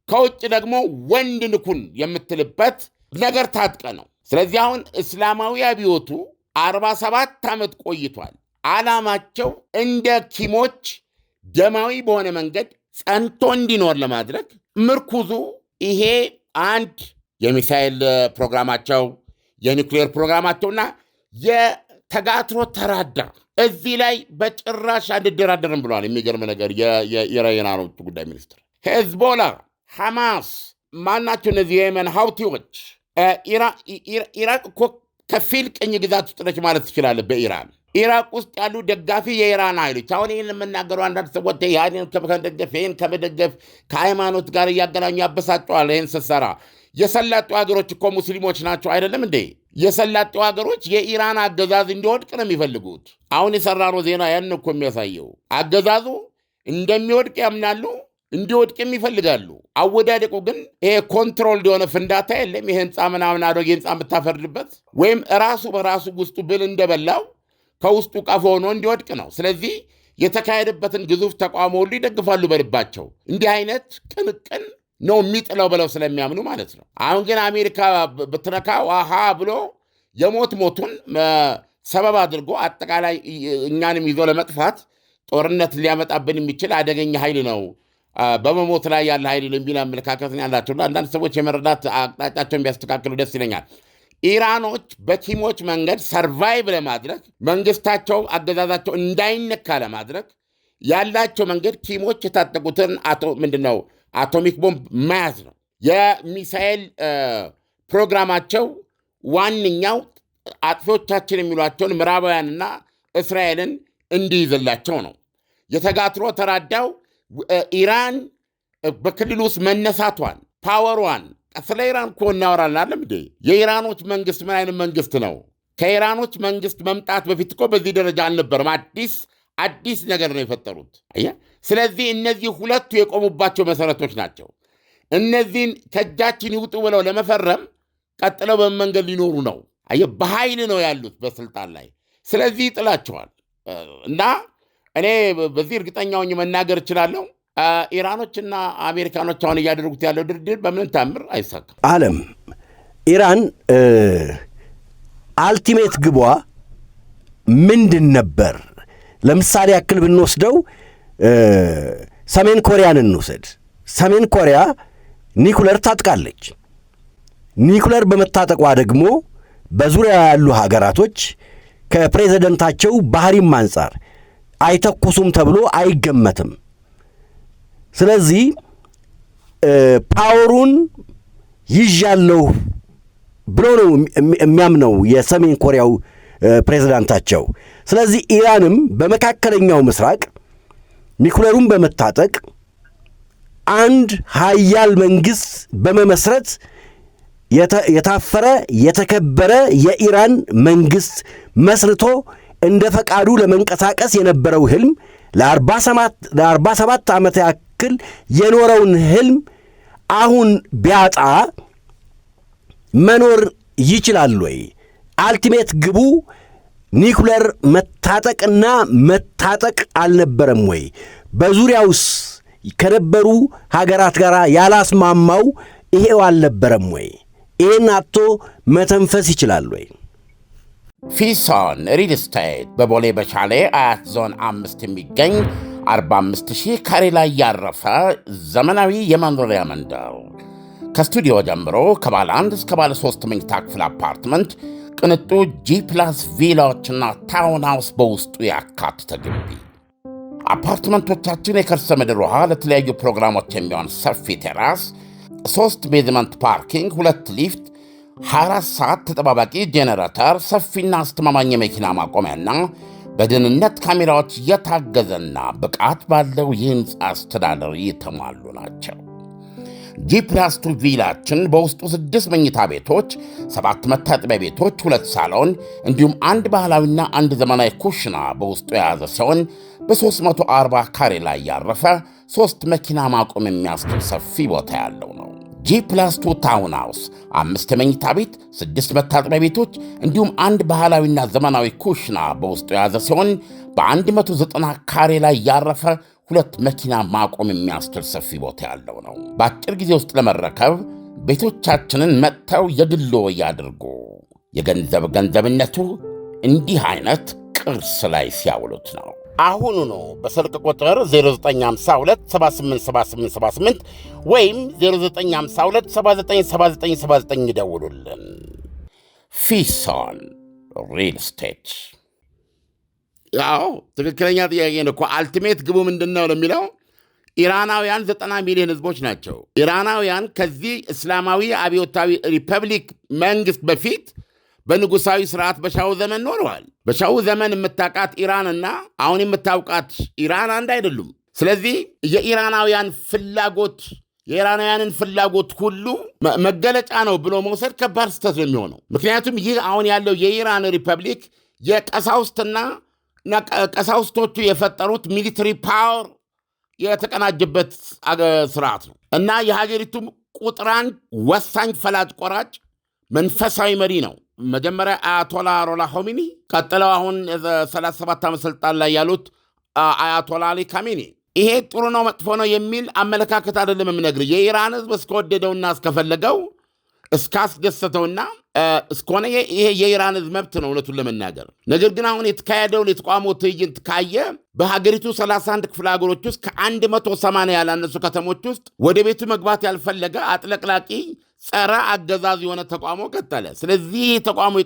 ከውጭ ደግሞ ወንድ ንኩን የምትልበት ነገር ታጥቀ ነው። ስለዚህ አሁን እስላማዊ አብዮቱ 47 ዓመት ቆይቷል። ዓላማቸው እንደ ኪሞች ደማዊ በሆነ መንገድ ጸንቶ እንዲኖር ለማድረግ ምርኩዙ ይሄ አንድ የሚሳኤል ፕሮግራማቸው፣ የኒውክሌር ፕሮግራማቸውና የተጋትሮ ተራዳ እዚህ ላይ በጭራሽ አንደራደርም ብለዋል። የሚገርም ነገር የኢራኖቹ ጉዳይ ሚኒስትር ሄዝቦላ፣ ሐማስ ማናቸው እነዚህ የየመን ሀውቲዎች? ኢራቅ እኮ ከፊል ቅኝ ግዛት ውስጥ ነች ማለት ትችላለህ። በኢራን ኢራቅ ውስጥ ያሉ ደጋፊ የኢራን ኃይሎች አሁን ይህን የምናገሩ አንዳንድ ሰዎች ያንን ከመደገፍ ይህን ከመደገፍ ከሃይማኖት ጋር እያገናኙ ያበሳጨዋል። ይህን ስትሰራ የሰላጤው ሀገሮች እኮ ሙስሊሞች ናቸው አይደለም እንዴ? የሰላጤው ሀገሮች የኢራን አገዛዝ እንዲወድቅ ነው የሚፈልጉት። አሁን የሰራነው ዜና ያን እኮ የሚያሳየው አገዛዙ እንደሚወድቅ ያምናሉ፣ እንዲወድቅም ይፈልጋሉ። አወዳደቁ ግን ይሄ ኮንትሮል የሆነ ፍንዳታ የለም። ይሄ ህንፃ ምናምን አዶጌ ህንፃ የምታፈርድበት ወይም ራሱ በራሱ ውስጡ ብል እንደበላው ከውስጡ ቀፎ ሆኖ እንዲወድቅ ነው። ስለዚህ የተካሄደበትን ግዙፍ ተቋሞ ሁሉ ይደግፋሉ በልባቸው። እንዲህ አይነት ቅንቅን ነው የሚጥለው ብለው ስለሚያምኑ ማለት ነው። አሁን ግን አሜሪካ ብትነካው አሃ ብሎ የሞቱን ሰበብ አድርጎ አጠቃላይ እኛንም ይዞ ለመጥፋት ጦርነት ሊያመጣብን የሚችል አደገኛ ኃይል ነው፣ በመሞት ላይ ያለ ኃይል ነው የሚል አመለካከት ያላቸውና አንዳንድ ሰዎች የመረዳት አቅጣጫቸውን ቢያስተካክሉ ደስ ይለኛል። ኢራኖች በኪሞች መንገድ ሰርቫይቭ ለማድረግ መንግስታቸው አገዛዛቸው እንዳይነካ ለማድረግ ያላቸው መንገድ ኪሞች የታጠቁትን ምንድነው አቶሚክ ቦምብ መያዝ ነው። የሚሳኤል ፕሮግራማቸው ዋነኛው አጥፊዎቻችን የሚሏቸውን ምዕራባውያንና እስራኤልን እንዲይዝላቸው ነው። የተጋትሮ ተራዳው ኢራን በክልል ውስጥ መነሳቷን ፓወሯን ስለ ኢራን እኮ እናወራለን አይደል እንዴ? የኢራኖች መንግስት ምን አይነት መንግስት ነው? ከኢራኖች መንግስት መምጣት በፊት እኮ በዚህ ደረጃ አልነበረም። አዲስ ነገር ነው የፈጠሩት። ስለዚህ እነዚህ ሁለቱ የቆሙባቸው መሰረቶች ናቸው። እነዚህን ከእጃችን ይውጡ ብለው ለመፈረም ቀጥለው በመንገድ ሊኖሩ ነው። በኃይል ነው ያሉት በስልጣን ላይ። ስለዚህ ይጥላቸዋል። እና እኔ በዚህ እርግጠኛ ሆኜ መናገር እችላለሁ ኢራኖችና አሜሪካኖች አሁን እያደረጉት ያለው ድርድር በምን ታምር አይሳካም። ዓለም ኢራን አልቲሜት ግቧ ምንድን ነበር? ለምሳሌ ያክል ብንወስደው ሰሜን ኮሪያን እንውሰድ። ሰሜን ኮሪያ ኒኩለር ታጥቃለች። ኒኩለር በመታጠቋ ደግሞ በዙሪያ ያሉ ሀገራቶች ከፕሬዝደንታቸው ባህሪም አንጻር አይተኩሱም ተብሎ አይገመትም። ስለዚህ ፓወሩን ይዣለሁ ብሎ ነው የሚያምነው የሰሜን ኮሪያው ፕሬዝዳንታቸው። ስለዚህ ኢራንም በመካከለኛው ምስራቅ ኒኩለሩን በመታጠቅ አንድ ሀያል መንግሥት በመመስረት የታፈረ የተከበረ የኢራን መንግሥት መስርቶ እንደ ፈቃዱ ለመንቀሳቀስ የነበረው ህልም ለ47 ዓመት ያክል የኖረውን ህልም አሁን ቢያጣ መኖር ይችላል ወይ? አልቲሜት ግቡ ኒኩለር መታጠቅና መታጠቅ አልነበረም ወይ? በዙሪያውስ ከነበሩ ሀገራት ጋር ያላስማማው ይሄው አልነበረም ወይ? ይህን አጥቶ መተንፈስ ይችላል ወይ? ፊሶን ሪል ስቴት በቦሌ በሻሌ አያት ዞን 5 የሚገኝ 45,000 ካሬ ላይ ያረፈ ዘመናዊ የመኖሪያ መንደር ከስቱዲዮ ጀምሮ ከባለ 1 እስከ ባለ 3 መኝታ ክፍል አፓርትመንት፣ ቅንጡ ጂ+ ቪላዎችና ታውን ሃውስ በውስጡ ያካተተ ግቢ። አፓርትመንቶቻችን የከርሰ ምድር ውሃ፣ ለተለያዩ ፕሮግራሞች የሚሆን ሰፊ ቴራስ፣ 3 ቤዝመንት ፓርኪንግ፣ 2 ሊፍት፣ 24 ሰዓት ተጠባባቂ ጄኔሬተር፣ ሰፊና አስተማማኝ የመኪና ማቆሚያና በደህንነት ካሜራዎች የታገዘና ብቃት ባለው የሕንፃ አስተዳደር የተሟሉ ናቸው። ጂ+2 ቪላችን በውስጡ 6 መኝታ ቤቶች፣ 7 መታጠቢያ ቤቶች፣ 2 ሳሎን እንዲሁም አንድ ባህላዊና አንድ ዘመናዊ ኩሽና በውስጡ የያዘ ሲሆን በ340 ካሬ ላይ ያረፈ 3 መኪና ማቆም የሚያስችል ሰፊ ቦታ ያለው ነው። ጂ+2 ታውን ሃውስ 5 መኝታ ቤት፣ 6 መታጠቢያ ቤቶች እንዲሁም አንድ ባህላዊና ዘመናዊ ኩሽና በውስጡ የያዘ ሲሆን በ190 ካሬ ላይ ያረፈ 2 መኪና ማቆም የሚያስችል ሰፊ ቦታ ያለው ነው። በአጭር ጊዜ ውስጥ ለመረከብ ቤቶቻችንን መጥተው የግሎ ያድርጉ። ገንዘብነቱ እንዲህ አይነት ቅርስ ላይ ሲያውሉት ነው። አሁኑ ነው በስልክ ቁጥር 0952787878 ወይም 0952797979 ይደውሉልን። ፊሶን ሪል ስቴት። አዎ ትክክለኛ ጥያቄ ነው እኮ። አልቲሜት ግቡ ምንድን ነው ለሚለው ኢራናውያን 90 ሚሊዮን ህዝቦች ናቸው። ኢራናውያን ከዚህ እስላማዊ አብዮታዊ ሪፐብሊክ መንግስት በፊት በንጉሳዊ ስርዓት በሻው ዘመን ኖረዋል። በሻው ዘመን የምታውቃት ኢራንና አሁን የምታውቃት ኢራን አንድ አይደሉም። ስለዚህ የኢራናውያንን ፍላጎት ሁሉ መገለጫ ነው ብሎ መውሰድ ከባድ ስህተት ነው የሚሆነው። ምክንያቱም ይህ አሁን ያለው የኢራን ሪፐብሊክ ቀሳውስቶቹ የፈጠሩት ሚሊተሪ ፓወር የተቀናጀበት ስርዓት ነው እና የሀገሪቱ ቁጥር አንድ ወሳኝ ፈላጭ ቆራጭ መንፈሳዊ መሪ ነው። መጀመሪያ አያቶላ ሮላ ሆሚኒ፣ ቀጥለው አሁን 37 ዓመት ስልጣን ላይ ያሉት አያቶላ አሊ ካሜኒ። ይሄ ጥሩ ነው መጥፎ ነው የሚል አመለካከት አይደለም የምነግርህ። የኢራን ህዝብ እስከወደደውና እስከፈለገው እስካስደሰተውና እስከሆነ ይሄ የኢራን ህዝብ መብት ነው እውነቱን ለመናገር። ነገር ግን አሁን የተካሄደውን የተቃውሞ ትዕይንት ካየ በሀገሪቱ 31 ክፍለ ሀገሮች ውስጥ ከ180 ያላነሱ ከተሞች ውስጥ ወደ ቤቱ መግባት ያልፈለገ አጥለቅላቂ ጸረ አገዛዝ የሆነ ተቃውሞ ቀጠለ። ስለዚህ ተቃውሞ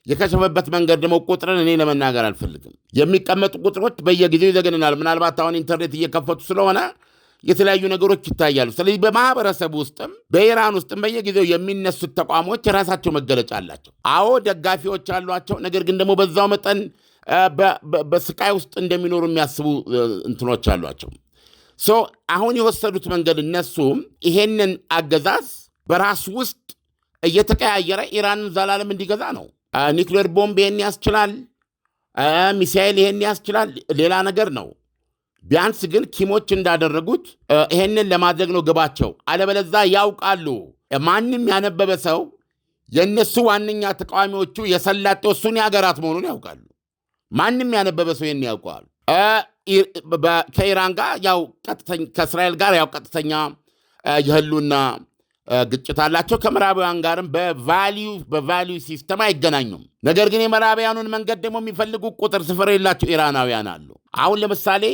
የከሸፈበት መንገድ ደግሞ ቁጥርን እኔ ለመናገር አልፈልግም። የሚቀመጡ ቁጥሮች በየጊዜው ይዘገንናል። ምናልባት አሁን ኢንተርኔት እየከፈቱ ስለሆነ የተለያዩ ነገሮች ይታያሉ። ስለዚህ በማህበረሰብ ውስጥም በኢራን ውስጥም በየጊዜው የሚነሱት ተቋሞች የራሳቸው መገለጫ አላቸው። አዎ ደጋፊዎች አሏቸው። ነገር ግን ደግሞ በዛው መጠን በስቃይ ውስጥ እንደሚኖሩ የሚያስቡ እንትኖች አሏቸው። አሁን የወሰዱት መንገድ እነሱም ይሄንን አገዛዝ በራሱ ውስጥ እየተቀያየረ ኢራንን ዘላለም እንዲገዛ ነው። ኒውክሌር ቦምብ ይሄን ያስችላል፣ ሚሳኤል ይሄን ያስችላል፣ ሌላ ነገር ነው። ቢያንስ ግን ኪሞች እንዳደረጉት ይሄንን ለማድረግ ነው ግባቸው። አለበለዛ ያውቃሉ። ማንም ያነበበ ሰው የእነሱ ዋነኛ ተቃዋሚዎቹ የሰላጤው ሱኒ ሀገራት መሆኑን ያውቃሉ። ማንም ያነበበ ሰው ይሄን ያውቀዋል። ከኢራን ጋር ከእስራኤል ጋር ቀጥተኛ የህሉና ግጭት አላቸው። ከምዕራባውያን ጋርም በቫሊዩ ሲስተም አይገናኙም። ነገር ግን የምዕራባውያኑን መንገድ ደግሞ የሚፈልጉ ቁጥር ስፍር የላቸው ኢራናውያን አሉ። አሁን ለምሳሌ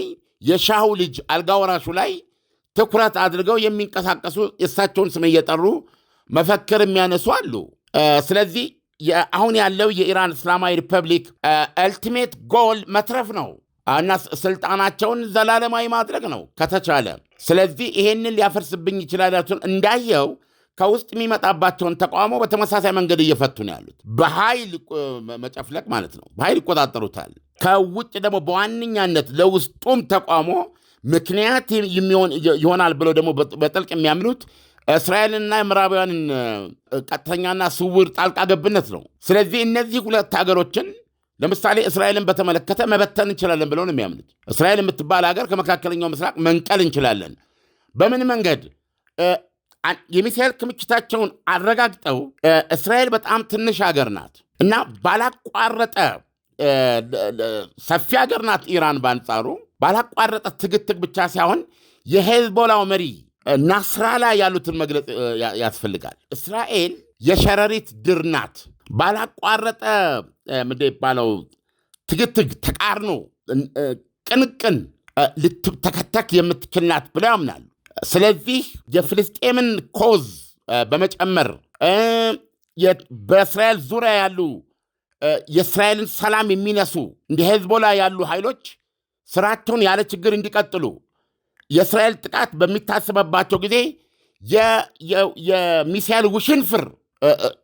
የሻሁ ልጅ አልጋወራሹ ላይ ትኩረት አድርገው የሚንቀሳቀሱ የእሳቸውን ስም እየጠሩ መፈክር የሚያነሱ አሉ። ስለዚህ አሁን ያለው የኢራን እስላማዊ ሪፐብሊክ አልቲሜት ጎል መትረፍ ነው እና ስልጣናቸውን ዘላለማዊ ማድረግ ነው ከተቻለ። ስለዚህ ይሄንን ሊያፈርስብኝ ይችላል እንዳየው ከውስጥ የሚመጣባቸውን ተቃውሞ በተመሳሳይ መንገድ እየፈቱ ነው ያሉት። በኃይል መጨፍለቅ ማለት ነው። በኃይል ይቆጣጠሩታል። ከውጭ ደግሞ በዋነኛነት ለውስጡም ተቃውሞ ምክንያት ይሆናል ብለው ደግሞ በጥልቅ የሚያምኑት እስራኤልና የምዕራባውያንን ቀጥተኛና ስውር ጣልቃ ገብነት ነው። ስለዚህ እነዚህ ሁለት ሀገሮችን ለምሳሌ እስራኤልን በተመለከተ መበተን እንችላለን ብለው ነው የሚያምኑት። እስራኤል የምትባል ሀገር ከመካከለኛው ምስራቅ መንቀል እንችላለን። በምን መንገድ? የሚሳኤል ክምችታቸውን አረጋግጠው እስራኤል በጣም ትንሽ ሀገር ናት እና ባላቋረጠ ሰፊ ሀገር ናት ኢራን። በአንጻሩ ባላቋረጠ ትግትግ ብቻ ሳይሆን የሄዝቦላው መሪ ናስራላ ያሉትን መግለጽ ያስፈልጋል። እስራኤል የሸረሪት ድር ናት። ባላቋረጠ ምንድን ይባለው ትግትግ፣ ተቃርኖ፣ ቅንቅን ልትተከተክ የምትችል ናት ብለው ያምናሉ። ስለዚህ የፍልስጤምን ኮዝ በመጨመር በእስራኤል ዙሪያ ያሉ የእስራኤልን ሰላም የሚነሱ እንደ ሄዝቦላ ያሉ ኃይሎች ስራቸውን ያለ ችግር እንዲቀጥሉ የእስራኤል ጥቃት በሚታሰበባቸው ጊዜ የሚሳኤል ውሽንፍር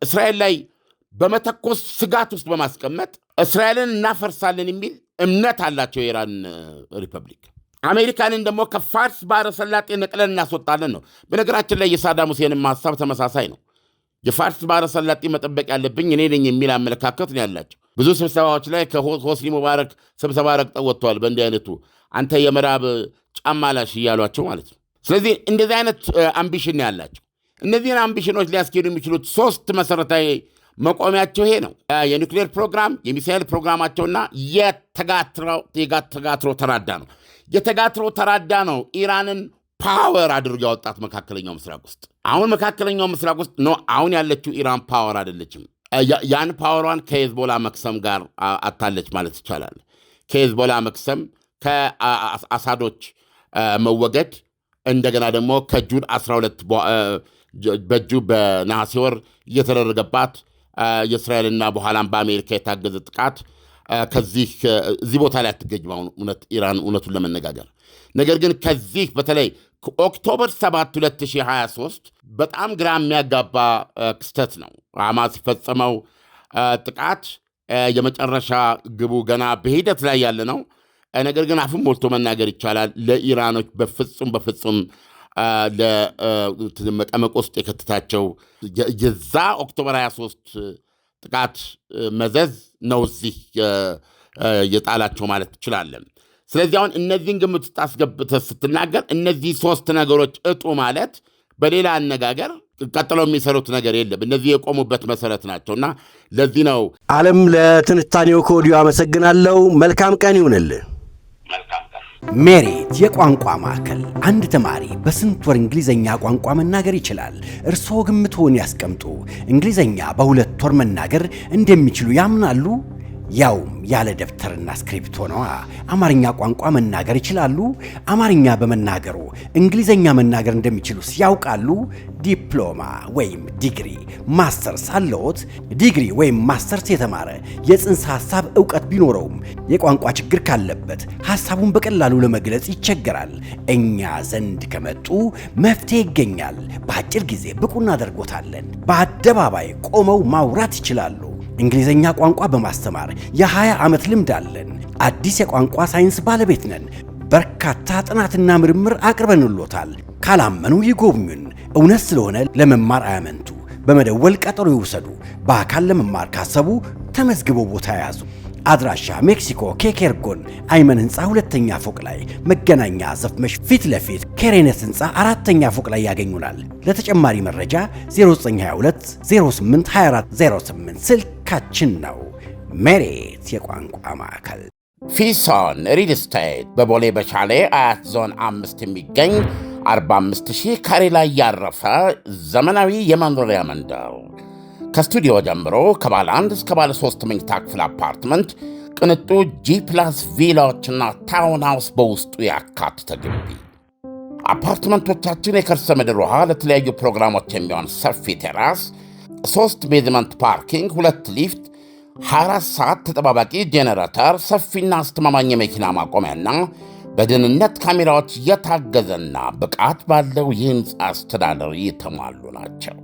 እስራኤል ላይ በመተኮስ ስጋት ውስጥ በማስቀመጥ እስራኤልን እናፈርሳለን የሚል እምነት አላቸው የኢራን ሪፐብሊክ። አሜሪካንን ደግሞ ከፋርስ ባህረ ሰላጤ ነቅለን እናስወጣለን ነው። በነገራችን ላይ የሳዳም ሁሴንም ሀሳብ ተመሳሳይ ነው። የፋርስ ባህረ ሰላጤ መጠበቅ ያለብኝ እኔ ነኝ የሚል አመለካከት ነው ያላቸው። ብዙ ስብሰባዎች ላይ ከሆስኒ ሙባረክ ስብሰባ ረግጠው ወጥተዋል። በእንዲህ አይነቱ አንተ የምዕራብ ጫማ ላሽ እያሏቸው ማለት ነው። ስለዚህ እንደዚህ አይነት አምቢሽን ያላቸው እነዚህን አምቢሽኖች ሊያስኬዱ የሚችሉት ሶስት መሰረታዊ መቆሚያቸው ይሄ ነው። የኒውክሌር ፕሮግራም፣ የሚሳኤል ፕሮግራማቸውና የተጋትሮ ተራዳ ነው። የተጋትሮ ተራዳ ነው ኢራንን ፓወር አድርጎ ያወጣት መካከለኛው ምስራቅ ውስጥ። አሁን መካከለኛው ምስራቅ ውስጥ ነው አሁን ያለችው ኢራን ፓወር አይደለችም። ያን ፓወሯን ከሄዝቦላ መክሰም ጋር አታለች ማለት ይቻላል። ከሄዝቦላ መክሰም፣ ከአሳዶች መወገድ፣ እንደገና ደግሞ ከጁን 12 በእጁ በነሐሴ ወር እየተደረገባት የእስራኤልና በኋላም በአሜሪካ የታገዘ ጥቃት እዚህ ቦታ ላይ አትገኝም። አሁን ኢራን እውነቱን ለመነጋገር ነገር ግን ከዚህ በተለይ ከኦክቶበር 7 2023 በጣም ግራ የሚያጋባ ክስተት ነው። ሐማስ የፈጸመው ጥቃት የመጨረሻ ግቡ ገና በሂደት ላይ ያለ ነው። ነገር ግን አፍም ሞልቶ መናገር ይቻላል ለኢራኖች በፍጹም ለመቀመቅ ውስጥ የከተታቸው የዛ ኦክቶበር 23 ጥቃት መዘዝ ነው እዚህ የጣላቸው ማለት ትችላለን። ስለዚህ አሁን እነዚህን ግምት ውስጥ አስገብተህ ስትናገር እነዚህ ሶስት ነገሮች እጡ ማለት በሌላ አነጋገር ቀጥለው የሚሰሩት ነገር የለም። እነዚህ የቆሙበት መሰረት ናቸውና ለዚህ ነው። ዓለም ለትንታኔው ከወዲሁ አመሰግናለሁ። መልካም ቀን ይሁንልህ። ሜሪት የቋንቋ ማዕከል። አንድ ተማሪ በስንት ወር እንግሊዘኛ ቋንቋ መናገር ይችላል? እርስዎ ግምትዎን ያስቀምጡ። እንግሊዘኛ በ2 ወር መናገር እንደሚችሉ ያምናሉ? ያውም ያለ ደብተርና ስክሪፕቶ ነዋ። አማርኛ ቋንቋ መናገር ይችላሉ? አማርኛ በመናገሩ እንግሊዘኛ መናገር እንደሚችሉ ያውቃሉ? ዲፕሎማ ወይም ዲግሪ፣ ማስተርስ አለዎት? ዲግሪ ወይም ማስተርስ የተማረ የጽንሰ ሐሳብ ዕውቀት ቢኖረውም የቋንቋ ችግር ካለበት ሐሳቡን በቀላሉ ለመግለጽ ይቸገራል። እኛ ዘንድ ከመጡ መፍትሄ ይገኛል። በአጭር ጊዜ ብቁ እናደርጎታለን። በአደባባይ ቆመው ማውራት ይችላሉ። እንግሊዘኛ ቋንቋ በማስተማር የ20 ዓመት ልምድ አለን። አዲስ የቋንቋ ሳይንስ ባለቤት ነን። በርካታ ጥናትና ምርምር አቅርበንሎታል። ካላመኑ ይጎብኙን። እውነት ስለሆነ ለመማር አያመንቱ። በመደወል ቀጠሮ ይውሰዱ። በአካል ለመማር ካሰቡ ተመዝግበው ቦታ ያዙ። አድራሻ ሜክሲኮ ኬኬርጎን አይመን ህንፃ 2ኛ ፎቅ ላይ፣ መገናኛ ዘፍመሽ ፊት ለፊት ኬሬነት ህንፃ 4ኛ ፎቅ ላይ ያገኙናል። ለተጨማሪ መረጃ 0922 08 2408 ስልካችን ነው። ሜሪት የቋንቋ ማዕከል። ፊሶን ሪል ስቴት በቦሌ በሻሌ አያት ዞን 5 የሚገኝ 45000 ካሬ ላይ ያረፈ ዘመናዊ የመኖሪያ መንደር ከስቱዲዮ ጀምሮ ከባለ 1 እስከ ባለ 3 መኝታ ክፍል አፓርትመንት፣ ቅንጡ ጂ+ ቪላዎችና ታውን ሃውስ በውስጡ ያካተተ ግቢ። አፓርትመንቶቻችን የከርሰ ምድር ውሃ፣ ለተለያዩ ፕሮግራሞች የሚሆን ሰፊ ቴራስ፣ 3 ቤዝመንት ፓርኪንግ፣ 2 ሊፍት፣ 24 ሰዓት ተጠባባቂ ጄኔሬተር፣ ሰፊና አስተማማኝ የመኪና ማቆሚያና በደህንነት ካሜራዎች የታገዘና ብቃት ባለው የሕንፃ አስተዳደር የተሟሉ ናቸው።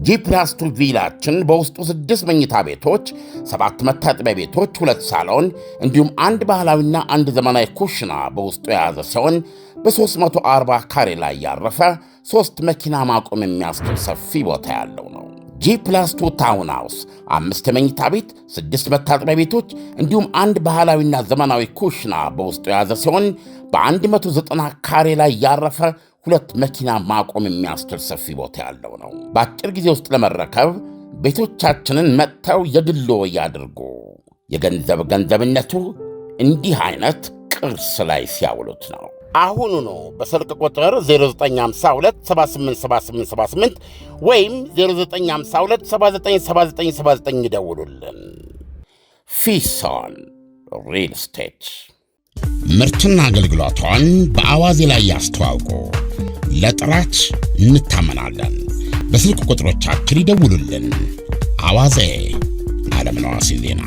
ጂ+2 ቪላችን በውስጡ 6 መኝታ ቤቶች፣ 7 መታጠቢያ ቤቶች፣ 2 ሳሎን እንዲሁም 1 ባህላዊና 1 ዘመናዊ ኩሽና በውስጡ የያዘ ሲሆን በ340 ካሬ ላይ ያረፈ 3 መኪና ማቆም የሚያስችል ሰፊ ቦታ ያለው ነው። ጂ+2 ታውን ሃውስ 5 መኝታ ቤት፣ 6 መታጠቢያ ቤቶች እንዲሁም 1 ባህላዊና ዘመናዊ ኩሽና በውስጡ የያዘ ሲሆን በ190 ካሬ ላይ ያረፈ 2 መኪና ማቆም የሚያስችል ሰፊ ቦታ ያለው ነው። በአጭር ጊዜ ውስጥ ለመረከብ ቤቶቻችንን መጥተው የግሎ ያድርጉ። ገንዘብነቱ እንዲህ አይነት ቅርስ ላይ ሲያውሉት ነው። አሁኑ ነው በስልክ ቁጥር 0952 787878 ወይም 0952 797979 ይደውሉልን። ፊሶን ሪል ስቴት ምርትና አገልግሎቷን በአዋዜ ላይ ያስተዋውቁ። ለጥራች እንታመናለን። በስልክ ቁጥሮቻችን ይደውሉልን። አዋዜ ዓለምነህ ዋሴ ዜና